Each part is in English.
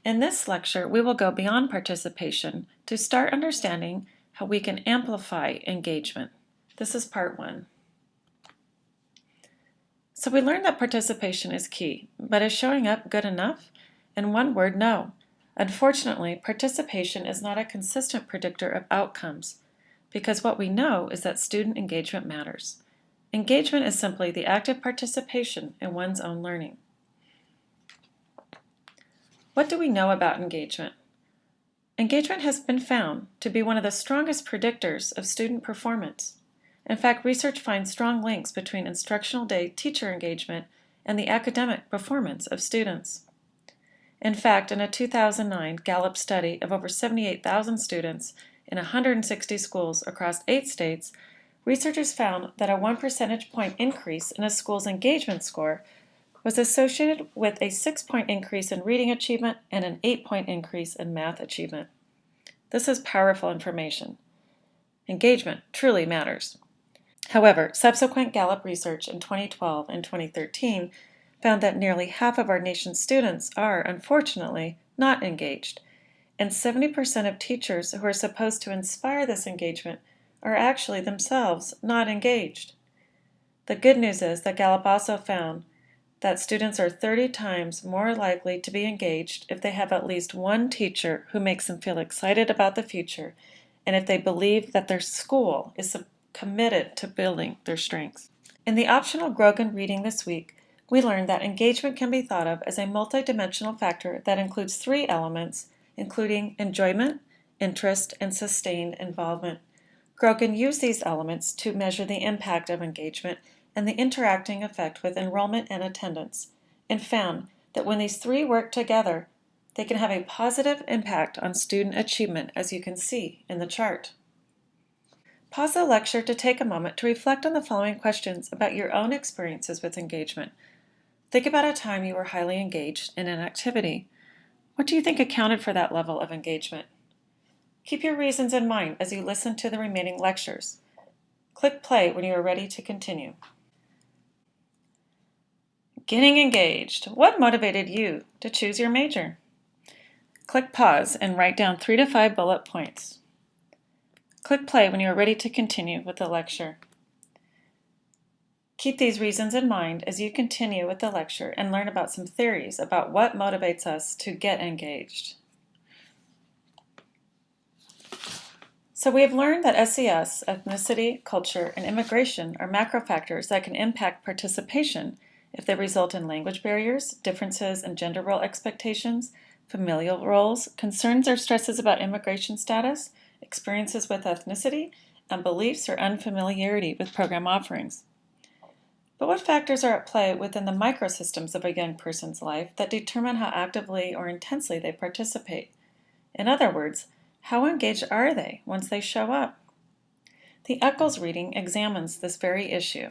In this lecture, we will go beyond participation to start understanding how we can amplify engagement. This is part 1. So we learned that participation is key, but is showing up good enough? In one word, no. Unfortunately, participation is not a consistent predictor of outcomes, because what we know is that student engagement matters. Engagement is simply the active participation in one's own learning. What do we know about engagement? Engagement has been found to be one of the strongest predictors of student performance. In fact, research finds strong links between instructional day teacher engagement and the academic performance of students. In fact, in a 2009 Gallup study of over 78,000 students in 160 schools across 8 states, researchers found that a 1 percentage point increase in a school's engagement score was associated with a 6-point increase in reading achievement and an 8-point increase in math achievement. This is powerful information. Engagement truly matters. However, subsequent Gallup research in 2012 and 2013 found that nearly half of our nation's students are, unfortunately, not engaged, and 70% of teachers who are supposed to inspire this engagement are actually themselves not engaged. The good news is that Gallup also found that students are 30 times more likely to be engaged if they have at least one teacher who makes them feel excited about the future and if they believe that their school is committed to building their strengths. In the optional Grogan reading this week, we learned that engagement can be thought of as a multidimensional factor that includes 3 elements, including enjoyment, interest, and sustained involvement. Grogan used these elements to measure the impact of engagement and the interacting effect with enrollment and attendance, and found that when these 3 work together, they can have a positive impact on student achievement, as you can see in the chart. Pause the lecture to take a moment to reflect on the following questions about your own experiences with engagement. Think about a time you were highly engaged in an activity. What do you think accounted for that level of engagement? Keep your reasons in mind as you listen to the remaining lectures. Click play when you are ready to continue. Getting engaged. What motivated you to choose your major? Click pause and write down 3 to 5 bullet points. Click play when you are ready to continue with the lecture. Keep these reasons in mind as you continue with the lecture and learn about some theories about what motivates us to get engaged. So we have learned that SES, ethnicity, culture, and immigration are macro factors that can impact participation if they result in language barriers, differences in gender role expectations, familial roles, concerns or stresses about immigration status, experiences with ethnicity, and beliefs or unfamiliarity with program offerings. But what factors are at play within the microsystems of a young person's life that determine how actively or intensely they participate? In other words, how engaged are they once they show up? The Eccles reading examines this very issue.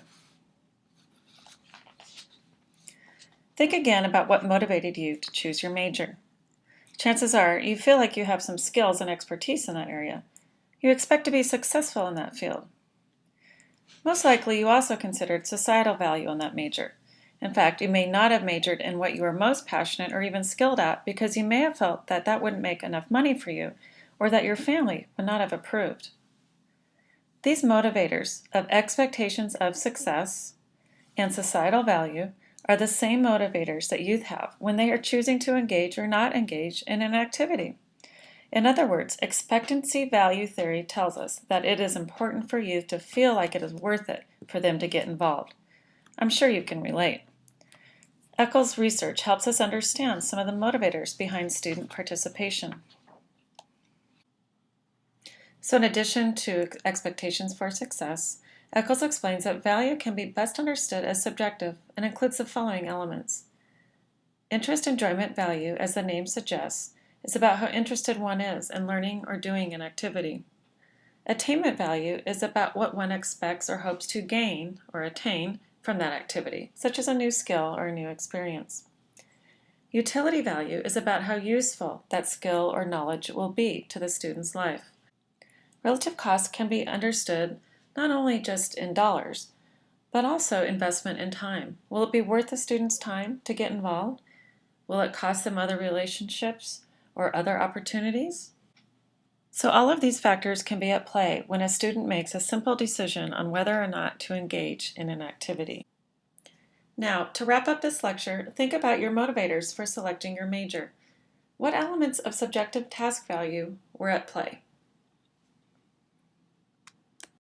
Think again about what motivated you to choose your major. Chances are you feel like you have some skills and expertise in that area. You expect to be successful in that field. Most likely you also considered societal value in that major. In fact, you may not have majored in what you are most passionate or even skilled at because you may have felt that that wouldn't make enough money for you or that your family would not have approved. These motivators of expectations of success and societal value are the same motivators that youth have when they are choosing to engage or not engage in an activity. In other words, expectancy value theory tells us that it is important for youth to feel like it is worth it for them to get involved. I'm sure you can relate. Eccles' research helps us understand some of the motivators behind student participation. So in addition to expectations for success, Eccles explains that value can be best understood as subjective and includes the following elements. Interest, enjoyment, value, as the name suggests, is about how interested one is in learning or doing an activity. Attainment value is about what one expects or hopes to gain or attain from that activity, such as a new skill or a new experience. Utility value is about how useful that skill or knowledge will be to the student's life. Relative cost can be understood not only just in dollars, but also investment in time. Will it be worth the student's time to get involved? Will it cost them other relationships or other opportunities? So all of these factors can be at play when a student makes a simple decision on whether or not to engage in an activity. Now, to wrap up this lecture, think about your motivators for selecting your major. What elements of subjective task value were at play?